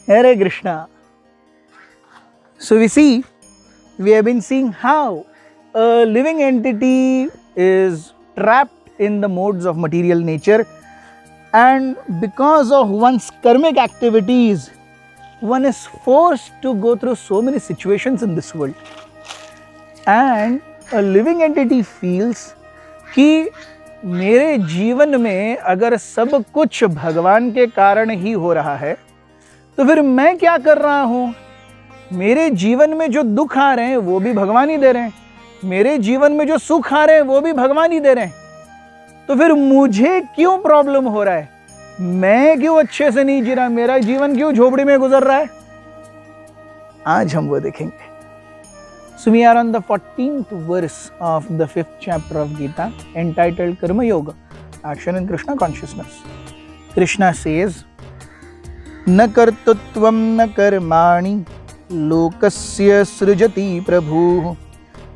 Hare Krishna. So we have been seeing how a living entity is trapped in the modes of material nature, and because of one's karmic activities, one is forced to go through so many situations in this world. And a living entity feels कि मेरे जीवन में अगर सब कुछ भगवान के कारण ही हो रहा है तो फिर मैं क्या कर रहा हूँ? मेरे जीवन में जो दुख आ रहे हैं वो भी भगवान ही दे रहे हैं, मेरे जीवन में जो सुख आ रहे हैं वो भी भगवान ही दे रहे हैं, तो फिर मुझे क्यों प्रॉब्लम हो रहा है? मैं क्यों अच्छे से नहीं जी रहा? मेरा जीवन क्यों झोपड़ी में गुजर रहा है? आज हम वो देखेंगे. So we are on the 14th verse of the 5th chapter of Gita, entitled Karma Yoga, Action in Krishna Consciousness. Krishna says, न कर्तृत्वं न कर्माणि लोकस्य सृजति प्रभुः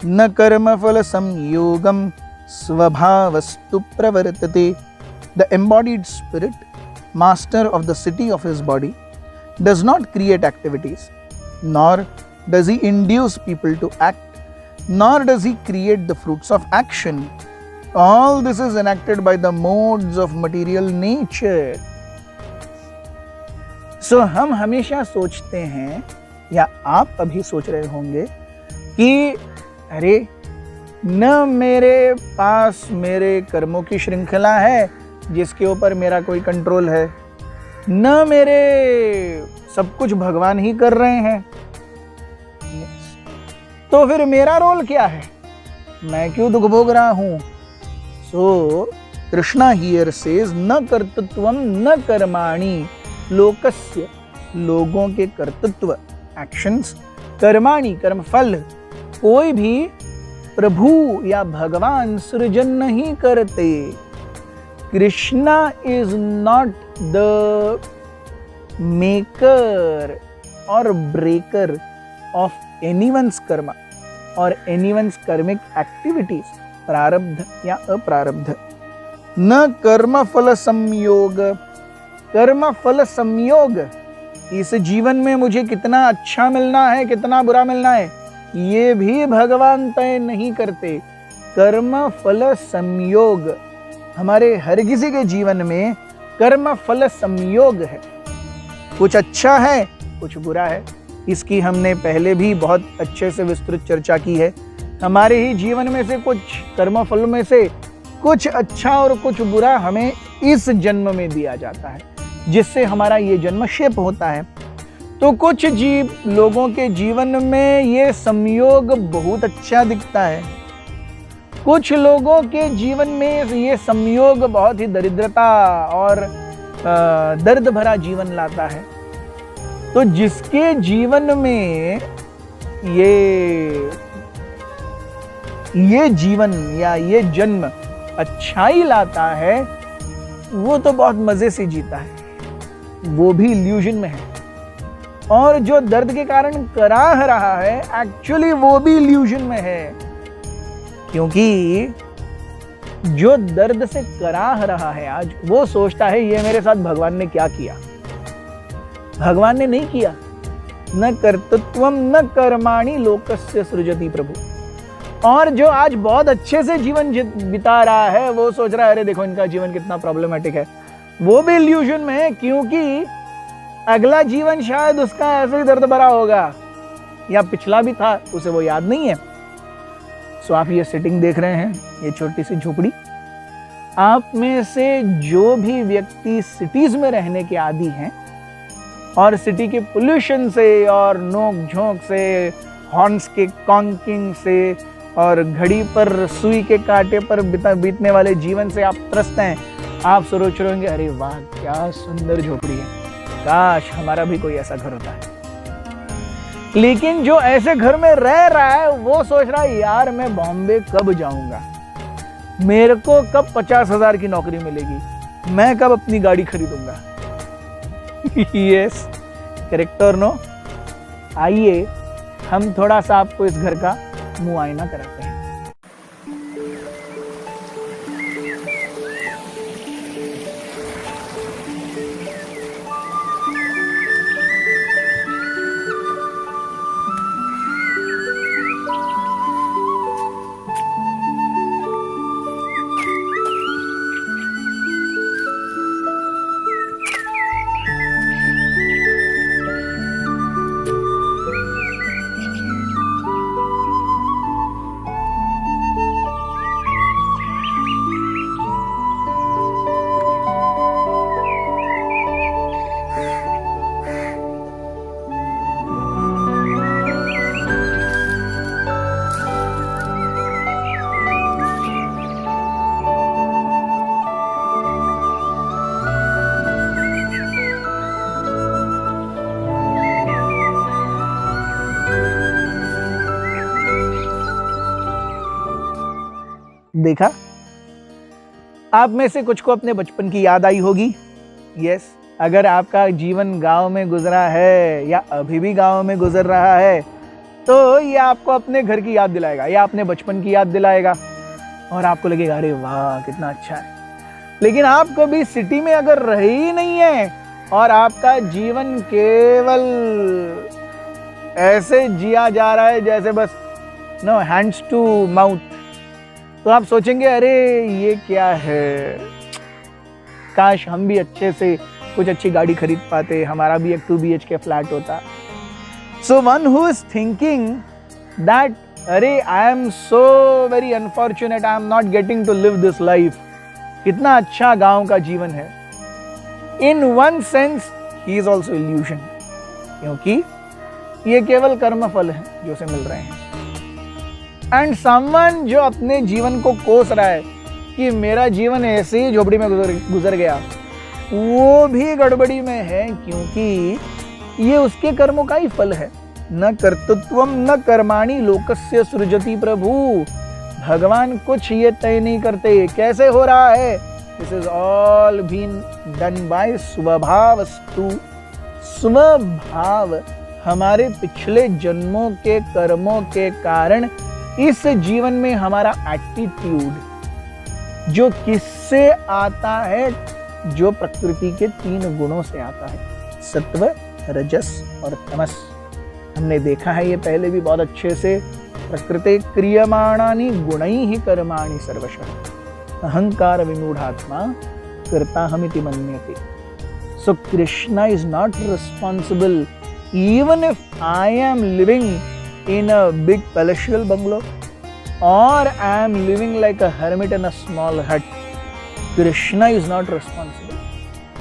न कर्मफल संयोगं स्वभावस्तु प्रवर्तते. The embodied spirit, master of the city of his body, does not create activities, nor does he induce people to act, nor does he create the fruits of action. All this is enacted by the modes of material nature. So हम हमेशा सोचते हैं, या आप अभी सोच रहे होंगे कि अरे न मेरे पास मेरे कर्मों की श्रृंखला है जिसके ऊपर मेरा कोई कंट्रोल है, न मेरे सब कुछ भगवान ही कर रहे हैं, तो फिर मेरा रोल क्या है? मैं क्यों दुख भोग रहा हूं? सो कृष्णा हियर सेज न कर्तृत्वम न कर्माणि लोकस्य, लोगों के कर्तृत्व एक्शंस, कर्माणि कर्मफल, कोई भी प्रभु या भगवान सृजन नहीं करते. Krishna is not the maker और breaker of anyone's karma or anyone's karmic activities, प्रारब्ध या अप्रारब्ध. न कर्म फल संयोग, कर्म फल संयोग, इस जीवन में मुझे कितना अच्छा मिलना है कितना बुरा मिलना है ये भी भगवान तय नहीं करते. कर्म फल संयोग, हमारे हर किसी के जीवन में कर्म फल संयोग है, कुछ अच्छा है कुछ बुरा है. इसकी हमने पहले भी बहुत अच्छे से विस्तृत चर्चा की है. हमारे ही जीवन में से कुछ कर्म फल में से कुछ अच्छा और कुछ बुरा हमें इस जन्म में दिया जाता है, जिससे हमारा ये जन्म शेप होता है. तो कुछ लोगों के जीवन में ये संयोग बहुत अच्छा दिखता है, कुछ लोगों के जीवन में ये संयोग बहुत ही दरिद्रता और दर्द भरा जीवन लाता है. तो जिसके जीवन में ये जीवन या ये जन्म अच्छाई लाता है वो तो बहुत मजे से जीता है, वो भी इल्यूजन में है. और जो दर्द के कारण कराह रहा है एक्चुअली वो भी इल्यूजन में है, क्योंकि जो दर्द से कराह रहा है आज वो सोचता है ये मेरे साथ भगवान ने क्या किया. भगवान ने नहीं किया. न कर्तृत्वम न कर्माणि लोकस्य सृजति प्रभु. और जो आज बहुत अच्छे से जीवन बिता रहा है वो सोच रहा है अरे देखो इनका जीवन कितना प्रॉब्लमेटिक है, वो भी इल्यूजन में है, क्योंकि अगला जीवन शायद उसका ऐसे ही दर्द भरा होगा या पिछला भी था उसे वो याद नहीं है. सो आप ये सेटिंग देख रहे हैं, ये छोटी सी झोपड़ी. आप में से जो भी व्यक्ति सिटीज में रहने के आदी हैं और सिटी के पोल्यूशन से और नोक झोंक से, हॉर्न्स के कॉन्किंग से और घड़ी पर सुई के कांटे पर बीतने वाले जीवन से आप त्रस्त हैं, आप सोच रहे होंगे अरे वाह क्या सुंदर झोपड़ी है, काश हमारा भी कोई ऐसा घर होता है. लेकिन जो ऐसे घर में रह रहा है वो सोच रहा है यार मैं बॉम्बे कब जाऊंगा, मेरे को कब 50,000 की नौकरी मिलेगी, मैं कब अपनी गाड़ी खरीदूंगा. यस, करेक्ट और नो? आइए हम थोड़ा सा आपको इस घर का मुआयना कराते हैं. देखा? आप में से कुछ को अपने बचपन की याद आई होगी। यस, अगर आपका जीवन गांव में गुजरा है या अभी भी गांव में गुजर रहा है तो ये आपको अपने घर की याद दिलाएगा या अपने बचपन की याद दिलाएगा और आपको लगेगा अरे वाह कितना अच्छा है। लेकिन आप कभी सिटी में अगर रहे ही नहीं है और आपका जीवन केवल ऐसे जिया जा रहा है जैसे बस नो हैंड्स टू माउथ, तो आप सोचेंगे अरे ये क्या है, काश हम भी अच्छे से कुछ अच्छी गाड़ी खरीद पाते, हमारा भी एक 2 BHK फ्लैट होता। So one who is thinking that अरे I am so very unfortunate, I am not getting to live this life, कितना अच्छा गांव का जीवन है, in one sense he is also illusion, क्योंकि ये केवल कर्म फल है जो उसे मिल रहे हैं। एंड समवन जो अपने जीवन को कोस रहा है कि मेरा जीवन ऐसे ही झोपड़ी में गुजर गया, वो भी गड़बड़ी में है, क्योंकि ये उसके कर्मों का ही फल है। न कर्तृत्वम न कर्माणि लोकस्य सृजति प्रभु, भगवान कुछ ये तय नहीं करते कैसे हो रहा है, this is all been done by स्वभावस्तु। स्वभाव हमारे पिछले जन्मों के कर्मों के कारण इस जीवन में हमारा एटीट्यूड जो किससे आता है, जो प्रकृति के 3 गुणों से आता है, सत्व, रजस और तमस। हमने देखा है ये पहले भी बहुत अच्छे से, प्रकृते क्रियमाणानि गुणैः कर्माणि सर्वशः अहंकार विमूढ़ात्मा कर्ताहमिति मन्यते। So Krishna is not responsible even if I am living in a big palatial bungalow or I am living like a hermit in a small hut. Krishna is not responsible.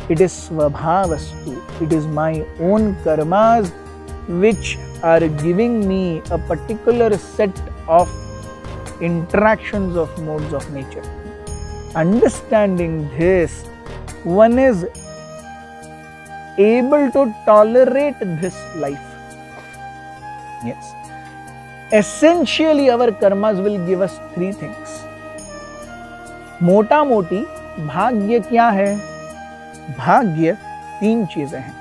It is svabhavastu. It is my own karmas which are giving me a particular set of interactions of modes of nature. Understanding this, one is able to tolerate this life. Yes. Essentially our karmas will give us 3 things. मोटा मोटी भाग्य क्या है? भाग्य 3 चीजें हैं,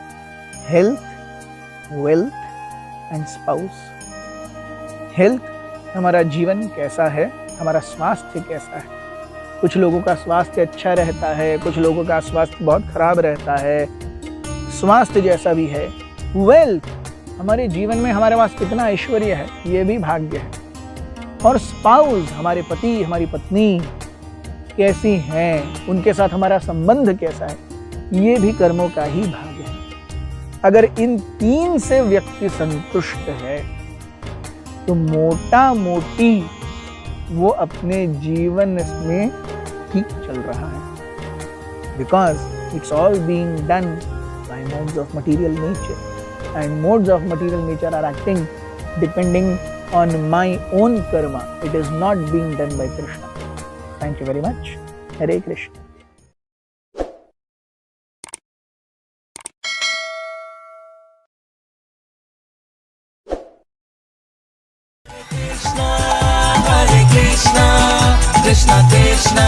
health, wealth and spouse. Health हमारा जीवन कैसा है, हमारा स्वास्थ्य कैसा है। कुछ लोगों का स्वास्थ्य अच्छा रहता है, कुछ लोगों का स्वास्थ्य बहुत खराब रहता है, स्वास्थ्य जैसा भी है। वेल्थ हमारे जीवन में हमारे पास कितना ऐश्वर्य है, ये भी भाग्य है। और स्पाउस हमारे पति हमारी पत्नी कैसी हैं, उनके साथ हमारा संबंध कैसा है, ये भी कर्मों का ही भाग है। अगर इन 3 से व्यक्ति संतुष्ट है तो मोटा मोटी वो अपने जीवन में ठीक चल रहा है, because it's all being done by modes of material nature, and modes of material nature are acting depending on my own karma. It is not being done by Krishna. Thank you very much. Hare Krishna. Krishna, Hare Krishna, Krishna Krishna.